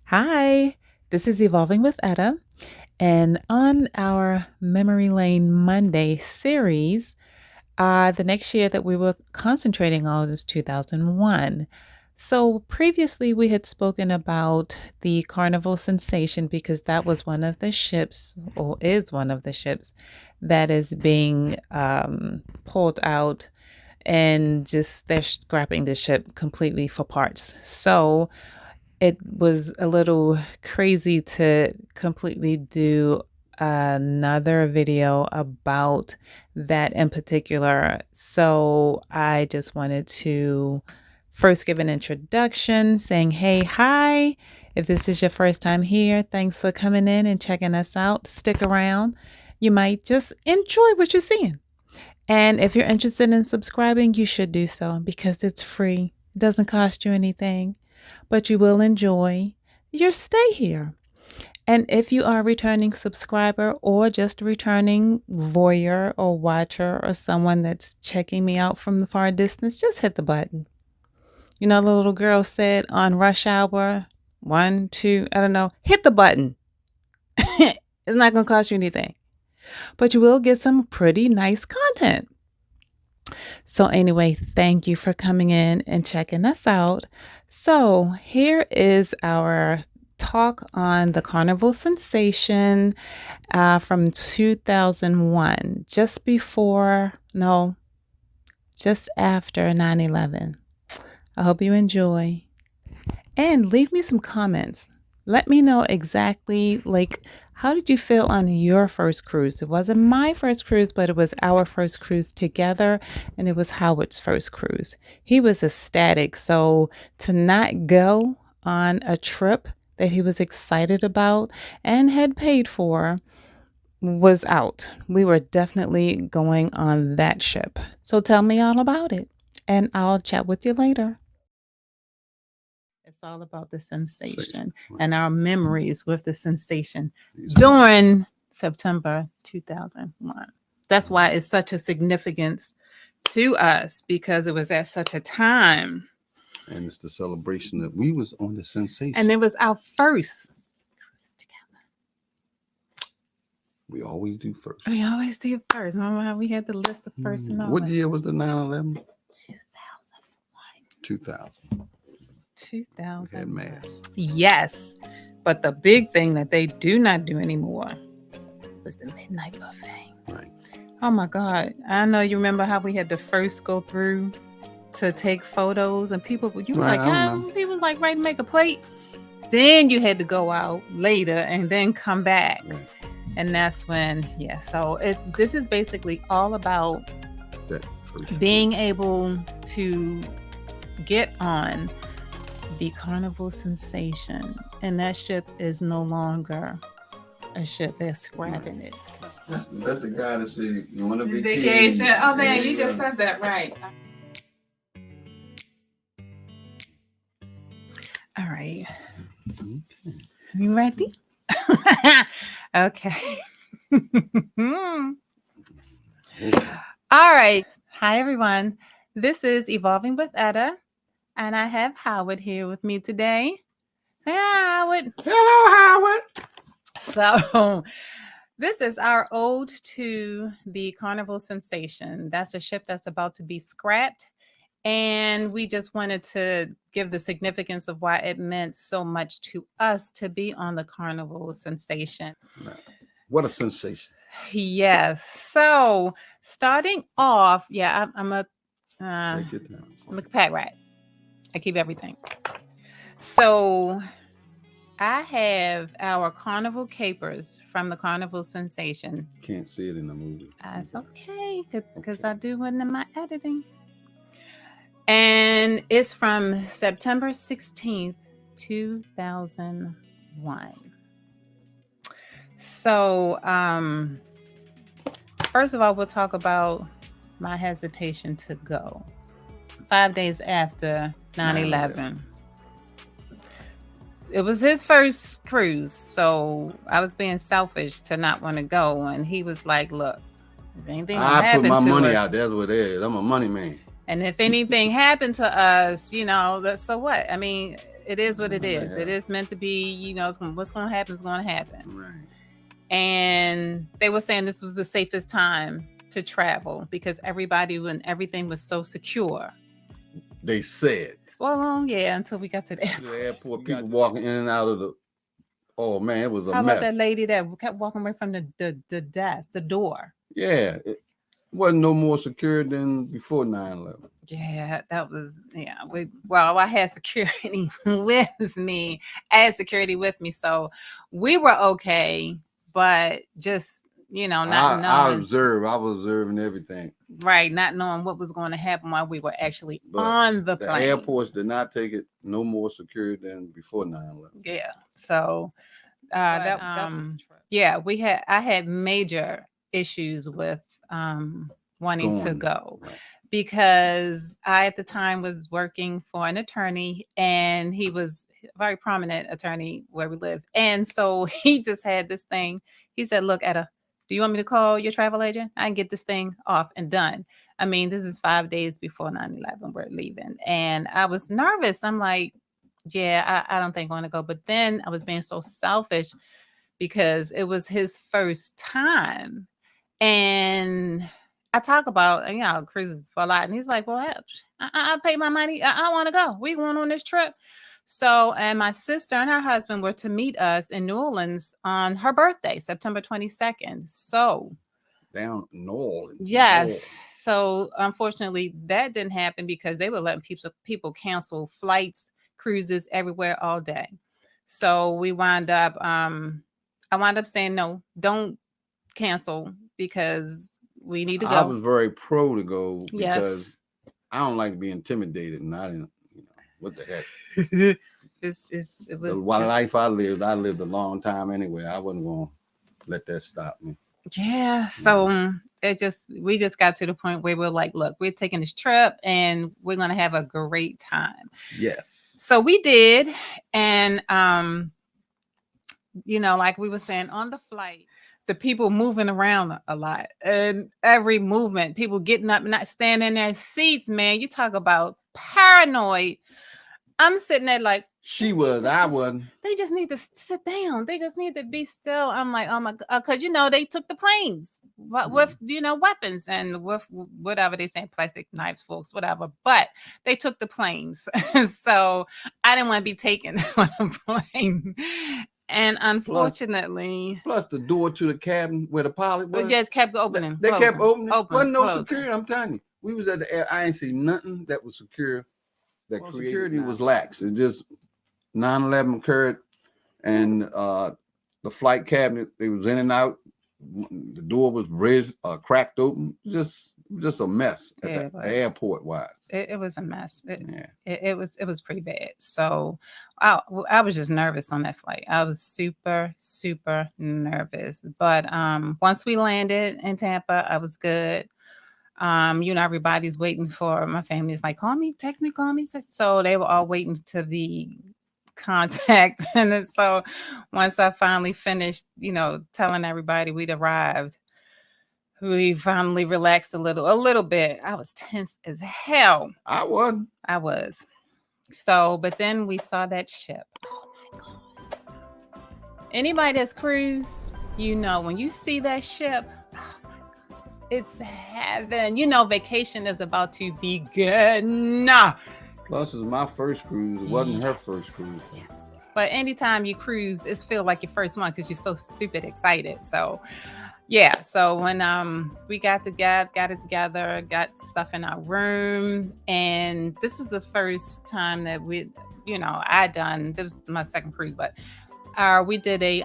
Hi, this is Evolving with Etta. And on our Memory Lane Monday series, the next year that we were concentrating on is 2001. So previously, we had spoken about the Carnival Sensation because that was one of the ships, or is one of the ships, that is being pulled out and just they're scrapping the ship completely for parts. So it was a little crazy to completely do another video about that in particular. So I just wanted to first give an introduction saying, hey, hi. If this is your first time here, thanks for coming in and checking us out. Stick around. You might just enjoy what you're seeing. And if you're interested in subscribing, you should do so because it's free. It doesn't cost you anything, but you will enjoy your stay here. And if you are a returning subscriber or just a returning voyeur or watcher or someone that's checking me out from the far distance, just hit the button. You know, the little girl said on Rush Hour, 1, 2, I don't know, hit the button. It's not going to cost you anything, but you will get some pretty nice content. So, anyway, thank you for coming in and checking us out. So, here is our talk on the Carnival Sensation from 2001, just after 9/11. I hope you enjoy and leave me some comments. Let me know exactly, how did you feel on your first cruise? It wasn't my first cruise, but it was our first cruise together, and it was Howard's first cruise. He was ecstatic. So to not go on a trip that he was excited about and had paid for was out. We were definitely going on that ship. So tell me all about it, and I'll chat with you later. It's all about the sensation and our memories with the sensation during September 2001. That's why it's such a significance to us because it was at such a time. And it's the celebration that we was on the sensation. And it was our first cruise together. We always do first. We always do first. Remember how we had the list of first and all What that? year was the 9/11? 2001. 2000. 2000. We had mass. Yes. But the big thing that they do not do anymore was the midnight buffet. Right. Oh my God. I know you remember how we had to first go through to take photos and people were Right, I remember. people was like, right, make a plate. Then you had to go out later and then come back. Right. And that's when, so this is basically all about That first. being able to get on the Carnival Sensation. And that ship is no longer a ship. They're scrapping it. That's the guy that said, you want to Vacation. Oh, man, you just said that right. All right. Okay. You ready? Okay. All right. Hi, everyone. This is Evolving with Etta, and I have Howard here with me today. Hey, Howard. Hello, Howard. So, this is our ode to the Carnival Sensation. That's a ship that's about to be scrapped. And we just wanted to give the significance of why it meant so much to us to be on the Carnival Sensation. What a sensation. Yes. So starting off, I'm a Take your time. I'm a pack rat. I keep everything. So I have our Carnival Capers from the Carnival Sensation. Can't see it in the movie. It's okay because I do it in my editing. And it's from September 16th, 2001. So, first of all, we'll talk about my hesitation to go. 5 days after 9/11. It was his first cruise, so I was being selfish to not want to go. And he was like, look, if anything I put my money us, out. That's what it is. I'm a money man. And if anything happened to us, so what? I mean, it is what it is. Yeah. It is meant to be. You know, what's going to happen is going to happen. Right. And they were saying this was the safest time to travel because when everything was so secure. They said. Well, yeah, until we got to the The airport, people walking in and out of the. Oh man, it was a How mess. about that lady that kept walking away from the desk, the door? Yeah, it wasn't no more secure than before 9/11. Yeah, that was I had security with me. I had security with me, so we were okay. But just not I knowing, observed. I was observing everything. right? Not knowing what was going to happen while we were actually But on the the plane. airports did not take it no more secure than before 9/11. Yeah. So that was a trip. Yeah, I had major issues with wanting to go. Right. Because I at the time was working for an attorney and he was a very prominent attorney where we live. And so he just had this thing. He said, look, Etta, do you want me to call your travel agent? I can get this thing off and done. I mean, this is 5 days before 9/11. We're leaving. And I was nervous. I'm like, yeah, I don't think I want to go. But then I was being so selfish because it was his first time. And I talk about, cruises for a lot. And he's like, well, I pay my money. I want to go. We going on this trip. So, and my sister and her husband were to meet us in New Orleans on her birthday, September 22nd. So, down New Orleans. Yes. So, unfortunately, that didn't happen because they were letting people cancel flights, cruises everywhere all day. So, I wound up saying, no, don't cancel because we need to go. I was very pro to go because Yes. I don't like to be intimidated, and I didn't. What the heck? It was The life I lived a long time anyway. I wasn't going to let that stop me. Yeah. So we just got to the point where we're like, look, we're taking this trip and we're going to have a great time. Yes. So we did. And, like we were saying on the flight, the people moving around a lot and every movement, people getting up and not standing in their seats, man. You talk about paranoid. I'm sitting there like, I wasn't. They just need to sit down. They just need to be still. I'm like, oh my God, because they took the planes with weapons and with whatever they say, plastic knives, forks, whatever. But they took the planes, so I didn't want to be taken on a plane. And unfortunately, plus the door to the cabin where the pilot was, just kept opening. They kept opening. Wasn't no closing. security. I'm telling you, we was at the air. I ain't see nothing that was secure. That security was lax. It just 9/11 occurred, and the flight cabinet, it was in and out. The door was cracked open. Just a mess at the airport wise. It was a mess. It was pretty bad. So I was just nervous on that flight. I was super, super nervous. But once we landed in Tampa, I was good. Everybody's waiting for my family's like, call me, text me, call me. So they were all waiting to be contact. And then so once I finally finished, telling everybody we'd arrived, we finally relaxed a little bit. I was tense as hell. I was. So, but then we saw that ship. Oh my God. Anybody that's cruised, when you see that ship, it's heaven. Vacation is about to begin. Plus, it's my first cruise. It wasn't her first cruise. Yes. But anytime you cruise, it feels like your first one because you're so stupid excited. So, yeah. So when we got it together, got stuff in our room, and this was the first time that I done. This was my second cruise, but we did a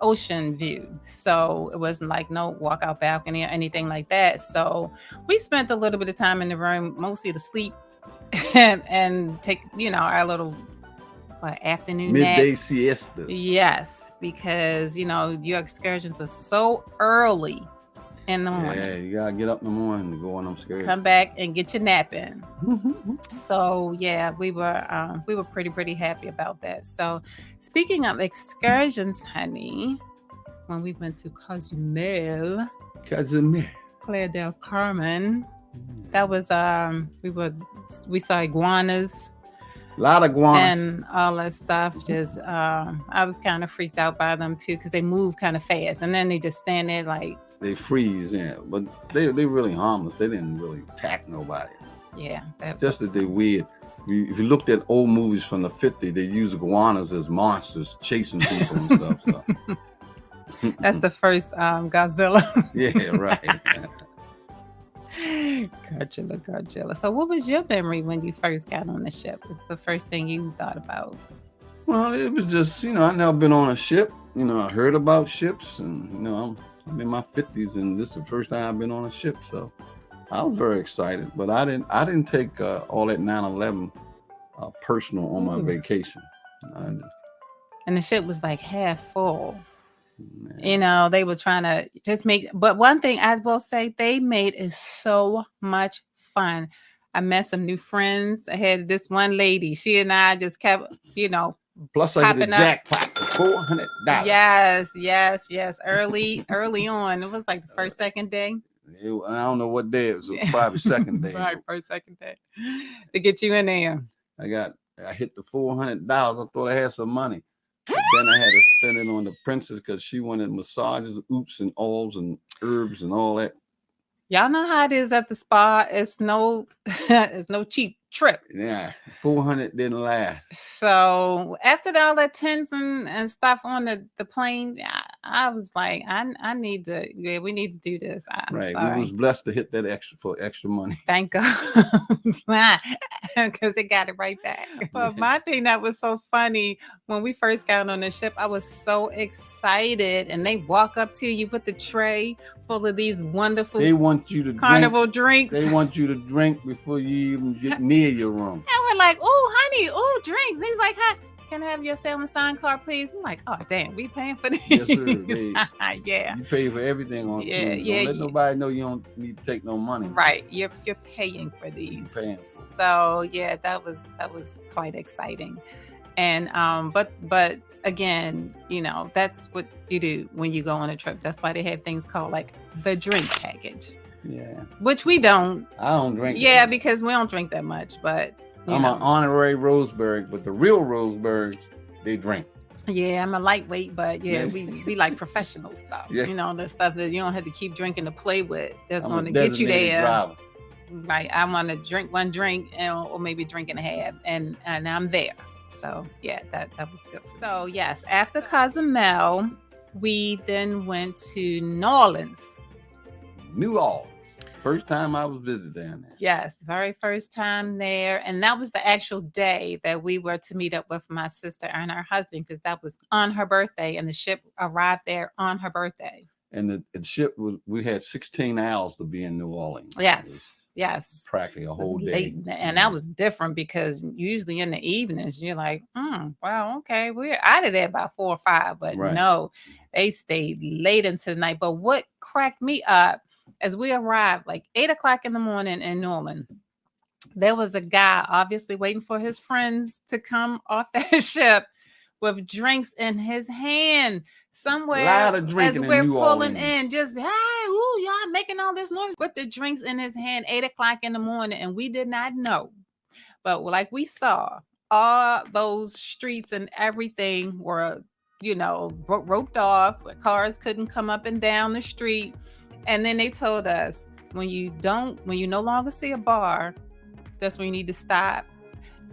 ocean view, so it wasn't like no walkout balcony or anything like that. So we spent a little bit of time in the room, mostly to sleep and take our little afternoon midday naps. siestas. Yes, because your excursions are so early in the morning. Yeah, you gotta get up in the morning to go on them excursions. Come back and get your nap in. So yeah, we were pretty happy about that. So speaking of excursions, honey, when we went to Cozumel, Playa del Carmen, that was we saw iguanas. A lot of iguanas. and all that stuff. Just I was kind of freaked out by them too because they move kind of fast, and then they just stand there like they freeze, yeah. But they really harmless. They didn't really attack nobody. yeah. Just that they weird. If you looked at old movies from the 50s, they use iguanas as monsters chasing people and stuff. So. That's the first Godzilla. Yeah, right. Godzilla. So what was your memory when you first got on the ship? What's the first thing you thought about? Well, it was just, I never been on a ship. I heard about ships, and I'm in my 50s, and this is the first time I've been on a ship. So I was very excited, but I didn't take all that 9/11 personal on my vacation. And the ship was like half full. Man. They were trying to just make, but one thing I will say they made is so much fun. I met some new friends. I had this one lady. She and I just kept, Plus, I hit the jackpot for $400. Yes. Early on. It was like the first, second day. I don't know what day it was. It was probably second day. Right, first, second day to get you in there. I hit the $400. I thought I had some money. But then I had to spend it on the princess because she wanted massages, oops and alls and herbs and all that. Y'all know how it is at the spa. It's no cheap trip. Yeah, 400 didn't last. So after all that tents and stuff on the plane, I was like, I need to. Yeah, we need to do this. Right, we was blessed to hit that extra money. Thank God, because they got it right back. But my thing that was so funny when we first got on the ship, I was so excited, and they walk up to you with the tray full of these wonderful. They want you to carnival drinks. They want you to drink before you even get near your room. And we're like, oh, honey, oh, drinks. He's like, hi, can I have your sailing sign card, please? I'm like, oh, damn, we paying for this. Yes, sir. Yeah. You pay for everything on cruise. Don't let nobody know you don't need to take no money. Right. You're paying for these. Paying. So yeah, that was quite exciting. And but again, that's what you do when you go on a trip. That's why they have things called like the drink package. Yeah. Which we don't. I don't drink. Yeah, because we don't drink that much. But I'm an honorary Roseberg, but the real Rosebergs, they drink. Yeah, I'm a lightweight, but we like professional stuff. Yeah. The stuff that you don't have to keep drinking to play with. That's going to get you there. Driver. Right. I want to drink one drink or maybe drink and a half, and I'm there. So yeah, that was good. So yes, after Cozumel, we then went to New Orleans. New Orleans. First time I was visiting down there. Yes, very first time there. And that was the actual day that we were to meet up with my sister and her husband, because that was on her birthday, and the ship arrived there on her birthday. And the ship we had 16 hours to be in New Orleans. Yes. Practically a whole day. And that was different because usually in the evenings, you're like, wow, okay, we're out of there by 4 or 5. But no, they stayed late into the night. But what cracked me up, as we arrived like 8 o'clock in the morning in New Orleans, there was a guy obviously waiting for his friends to come off that ship with drinks in his hand somewhere. A lot of drinking as we're in New pulling Orleans. in, just y'all making all this noise with the drinks in his hand, 8 o'clock in the morning, and we did not know. But like we saw, all those streets and everything were, roped off, where cars couldn't come up and down the street. And then they told us, when you no longer see a bar, that's when you need to stop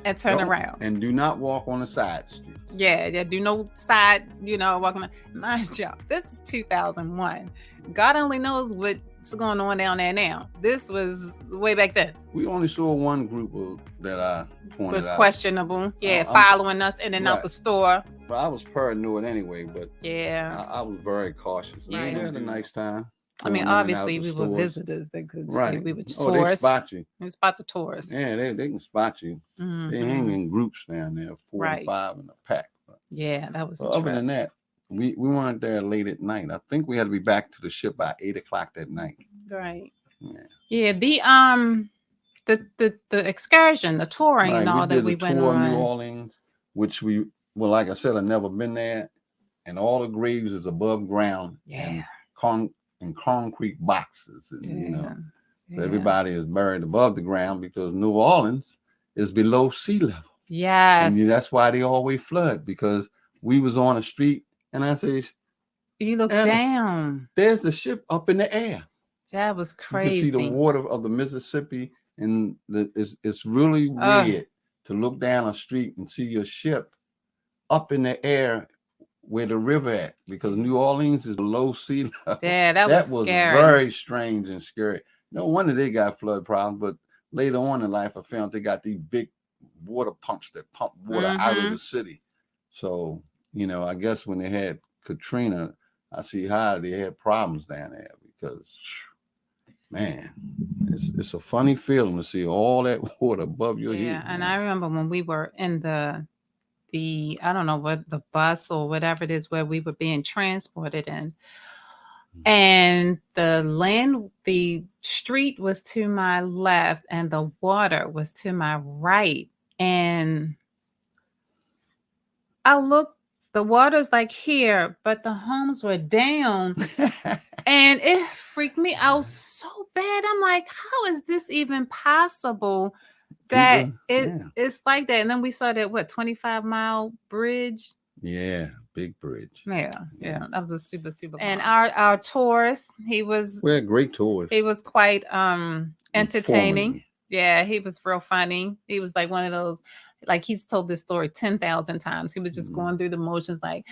and turn around. And do not walk on the side streets. Yeah, do no side, walking. Mind you, this is 2001. God only knows what's going on down there now. This was way back then. We only saw one group that I pointed out. Was questionable. Yeah, following us in and out the store. But I was paranoid anyway, but yeah, I was very cautious. Right. We had a nice time. I mean, obviously we were visitors that could see. We would tourists. They spot you. They spot the tourists. Yeah, they can spot you. Mm-hmm. They hang in groups down there, 4 or 5 in a pack. But, yeah, that was. Other than that, we weren't there late at night. I think we had to be back to the ship by 8 o'clock that night. Right. Yeah. The excursion, the touring, and all that we went on. New Orleans, which like I said, I've never been there, and all the graves is above ground. Yeah. In concrete boxes, and so everybody is buried above the ground because New Orleans is below sea level. Yes. And that's why they always flood, because we was on a street and I say, You look Anna, down. there's the ship up in the air. That was You can see the crazy. water of the Mississippi, and it's really weird to look down a street and see your ship up in the air where the river at, because New Orleans is below sea level. Yeah, that was scary. Very strange and scary. No wonder they got flood problems, but later on in life I found they got these big water pumps that pump water out of the city. So, you know, I guess when they had Katrina, I see how they had problems down there, because man, it's a funny feeling to see all that water above your head. Yeah, and I remember when we were in the I don't know what, the bus or whatever it is where we were being transported in, and the street was to my left and the water was to my right, and I looked, the water's like here, but the homes were down. And it freaked me out so bad. I'm like, how is this even possible that it's like that? And then we saw that 25-mile bridge. Yeah, big bridge. Yeah, that was a super and our tourist, we had great tours. He was quite entertaining. Yeah, he was real funny. He was like one of those, like, he's told this story 10,000 times. He was just going through the motions, like,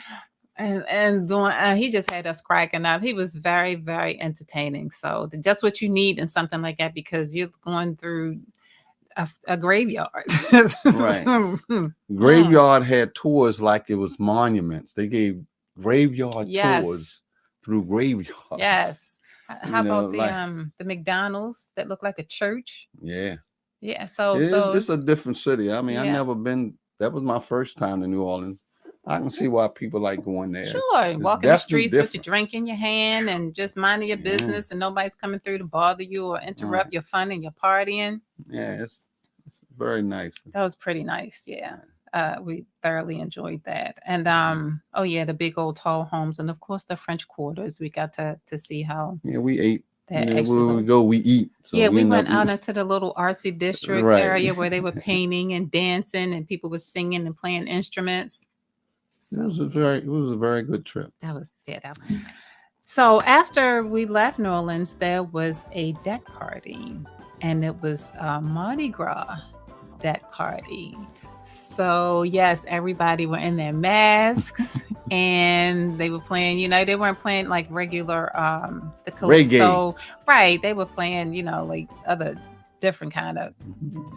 and doing. He just had us cracking up. He was very, very entertaining. So just what you need in something like that, because you're going through a graveyard. Right. Graveyard had tours like it was monuments. They gave graveyard tours through graveyards. Yes. How about the McDonald's that looked like a church? Yeah. Yeah. So it's a different city. I mean, I never been. That was my first time to New Orleans. I can see why people like going there. Sure, walking the streets with your drink in your hand and just minding your business, and nobody's coming through to bother you or interrupt your fun and your partying. Yeah, it's very nice. That was pretty nice. Yeah. We thoroughly enjoyed that. And the big old tall homes, and of course the French Quarters. We got to see how we ate. Where we go, we eat. So we went out into the little artsy district area where they were painting and dancing, and people were singing and playing instruments. So, it was a very good trip. That was nice. So after we left New Orleans, there was a deck party, and it was a Mardi Gras deck party. So yes, everybody were in their masks and they were playing, they weren't playing like regular the calypso. Right. They were playing, like other different kind of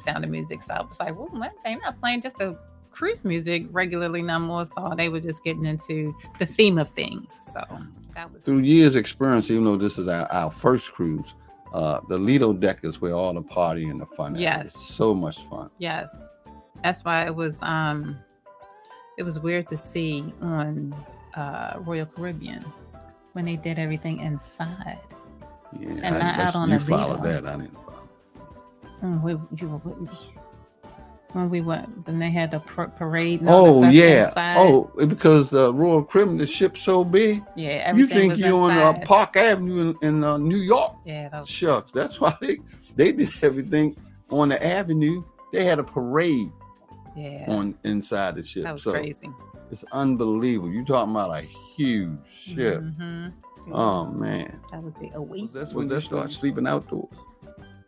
sound of music. So I was like, well, they're not playing just the cruise music regularly no more. So they were just getting into the theme of things. So that was through years experience, even though this is our first cruise, the Lido deck is where all the party and the fun is. Yes. It's so much fun. Yes. That's why it was weird to see on Royal Caribbean when they did everything inside. Yeah, and not out on the Lido. You followed that, I didn't follow. When we went, then they had the parade. Because Royal Caribbean, the ship's so big. Yeah, everything. You think you're on Park Avenue in New York? Yeah, shucks. That's why they did everything on the avenue. They had a parade. Yeah. On inside the ship. That was crazy. It's unbelievable. You're talking about a huge ship. Mm-hmm. Oh man. That was the Oasis. That's when they start sleeping outdoors.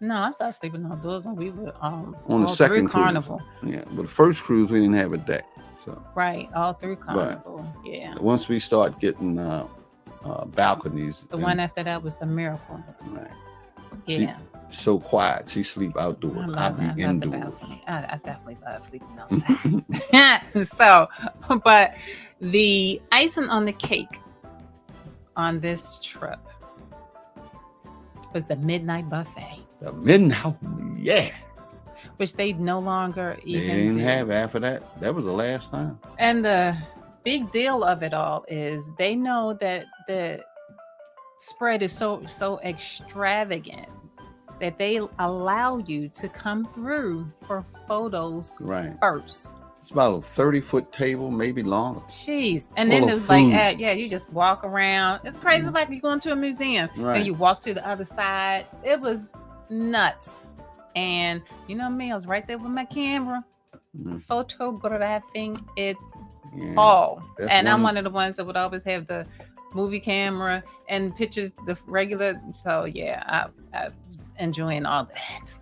No, I started sleeping outdoors when we were on the second cruise. Carnival. Yeah, but the first cruise we didn't have a deck. So right, all through Carnival. But yeah. Once we start getting balconies. The one after that was the Miracle. Right. Yeah. So quiet. She sleep outdoors. I be indoors. The balcony. I definitely love sleeping outside. So, but the icing on the cake on this trip was the midnight buffet. The midnight, yeah. Which they no longer even they didn't have after that. That was the last time. And the big deal of it all is they know that the spread is so extravagant that they allow you to come through for photos first. It's about a 30-foot table, maybe longer. Jeez. And then it's like, you just walk around. It's crazy, like you're going to a museum. And you walk to the other side. It was nuts. And you know me, I was right there with my camera. photographing it all. And I'm one of the ones that would always have the movie camera and pictures, the regular. So yeah, I was enjoying all that.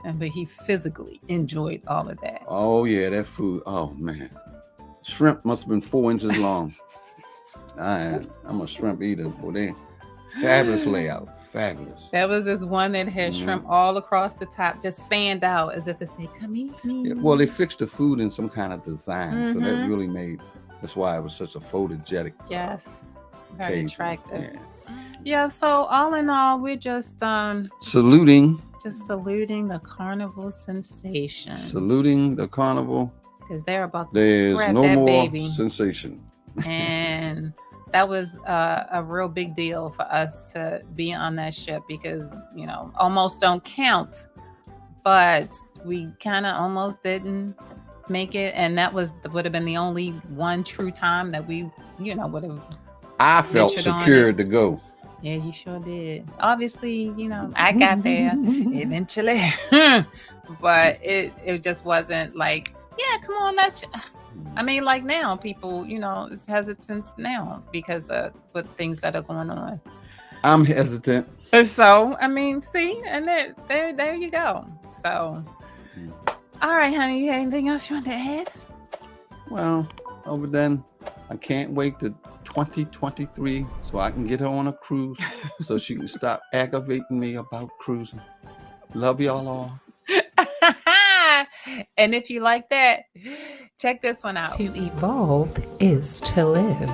But he physically enjoyed all of that. Oh yeah, that food. Oh man, shrimp must have been 4 inches long. I'm a shrimp eater. Boy, they fabulous layout. Fabulous. That was this one that had shrimp all across the top, just fanned out as if to say, "Come eat me." Yeah, well, they fixed the food in some kind of design, so that really made. That's why it was such a photogenic. Yes, very attractive. Yeah. So all in all, we're just saluting the carnival sensation. Saluting the carnival. Because they're about to scrap no that more baby. Sensation. And that was a real big deal for us to be on that ship because, almost don't count. But we kind of almost didn't make it. And that would have been the only one true time that we, would have. I felt secured to go. Yeah, you sure did. Obviously, I got there eventually. But it just wasn't like, yeah, come on, like now people, it's hesitance now because of with things that are going on. I'm hesitant. So, see, and there you go. So, all right, honey, you have anything else you want to add? Well, over then, I can't wait to 2023 so I can get her on a cruise so she can stop aggravating me about cruising. Love y'all all. And if you like that, check this one out. To evolve is to live.